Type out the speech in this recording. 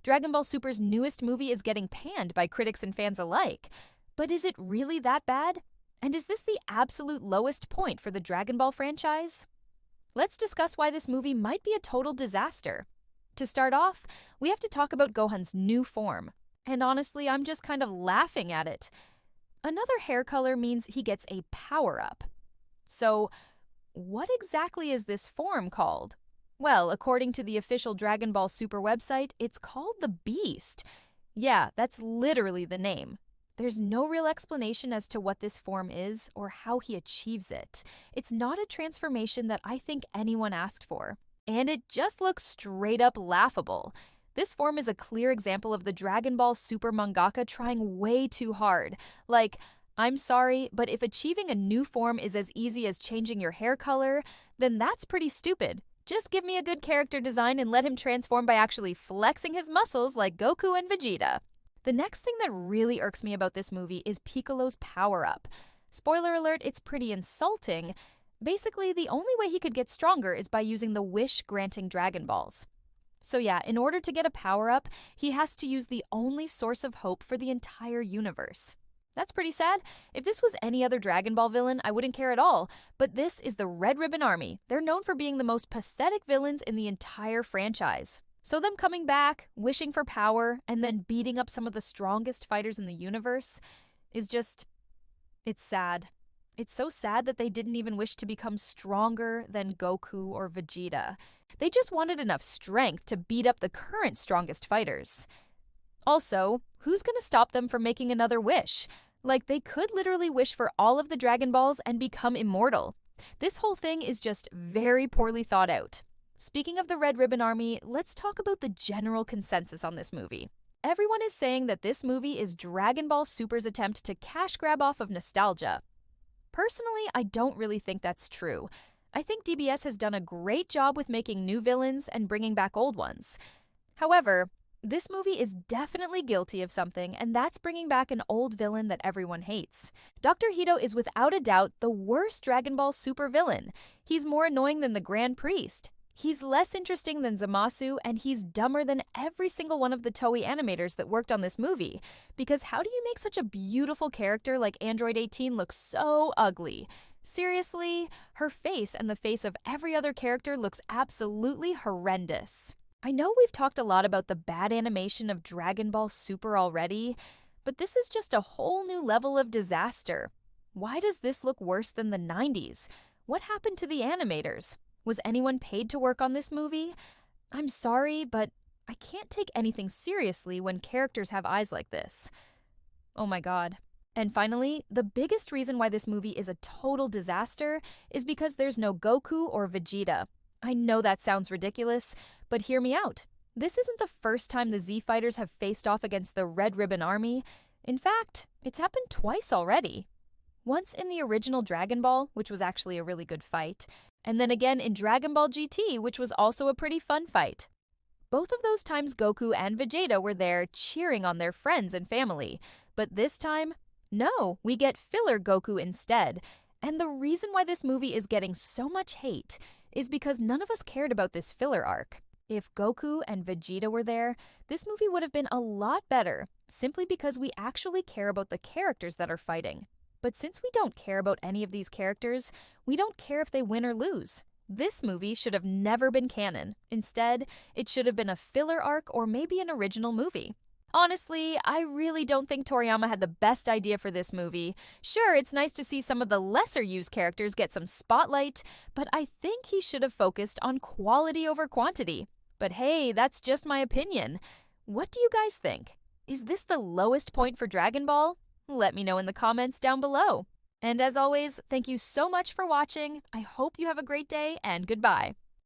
Dragon Ball Super's newest movie is getting panned by critics and fans alike. But is it really that bad? And is this the absolute lowest point for the Dragon Ball franchise? Let's discuss why this movie might be a total disaster. To start off, we have to talk about Gohan's new form. And honestly, I'm just kind of laughing at it. Another hair color means he gets a power-up. So, what exactly is this form called? Well, according to the official Dragon Ball Super website, it's called the Beast. Yeah, that's literally the name. There's no real explanation as to what this form is or how he achieves it. It's not a transformation that I think anyone asked for. And it just looks straight up laughable. This form is a clear example of the Dragon Ball Super mangaka trying way too hard. Like, I'm sorry, but if achieving a new form is as easy as changing your hair color, then that's pretty stupid. Just give me a good character design and let him transform by actually flexing his muscles like Goku and Vegeta. The next thing that really irks me about this movie is Piccolo's power-up. Spoiler alert, it's pretty insulting. Basically, the only way he could get stronger is by using the wish-granting Dragon Balls. So yeah, in order to get a power-up, he has to use the only source of hope for the entire universe. That's pretty sad. If this was any other Dragon Ball villain, I wouldn't care at all. But this is the Red Ribbon Army. They're known for being the most pathetic villains in the entire franchise. So them coming back, wishing for power, and then beating up some of the strongest fighters in the universe is just... it's sad. It's so sad that they didn't even wish to become stronger than Goku or Vegeta. They just wanted enough strength to beat up the current strongest fighters. Also, who's gonna stop them from making another wish? Like, they could literally wish for all of the Dragon Balls and become immortal. This whole thing is just very poorly thought out. Speaking of the Red Ribbon Army, let's talk about the general consensus on this movie. Everyone is saying that this movie is Dragon Ball Super's attempt to cash grab off of nostalgia. Personally, I don't really think that's true. I think DBS has done a great job with making new villains and bringing back old ones. However, this movie is definitely guilty of something, and that's bringing back an old villain that everyone hates. Dr. Hito is without a doubt the worst Dragon Ball Super villain. He's more annoying than the Grand Priest. He's less interesting than Zamasu, and he's dumber than every single one of the Toei animators that worked on this movie. Because how do you make such a beautiful character like Android 18 look so ugly? Seriously, her face and the face of every other character looks absolutely horrendous. I know we've talked a lot about the bad animation of Dragon Ball Super already, but this is just a whole new level of disaster. Why does this look worse than the 90s? What happened to the animators? Was anyone paid to work on this movie? I'm sorry, but I can't take anything seriously when characters have eyes like this. Oh my god. And finally, the biggest reason why this movie is a total disaster is because there's no Goku or Vegeta. I know that sounds ridiculous, but hear me out. This isn't the first time the Z Fighters have faced off against the Red Ribbon Army. In fact, it's happened twice already. Once in the original Dragon Ball, which was actually a really good fight, and then again in Dragon Ball GT, which was also a pretty fun fight. Both of those times Goku and Vegeta were there cheering on their friends and family, but this time, no, we get filler Goku instead. And the reason why this movie is getting so much hate is because none of us cared about this filler arc. If Goku and Vegeta were there, this movie would have been a lot better, simply because we actually care about the characters that are fighting. But since we don't care about any of these characters, we don't care if they win or lose. This movie should have never been canon. Instead, it should have been a filler arc or maybe an original movie. Honestly, I really don't think Toriyama had the best idea for this movie. Sure, it's nice to see some of the lesser used characters get some spotlight, but I think he should have focused on quality over quantity. But hey, that's just my opinion. What do you guys think? Is this the lowest point for Dragon Ball? Let me know in the comments down below. And as always, thank you so much for watching. I hope you have a great day, and goodbye.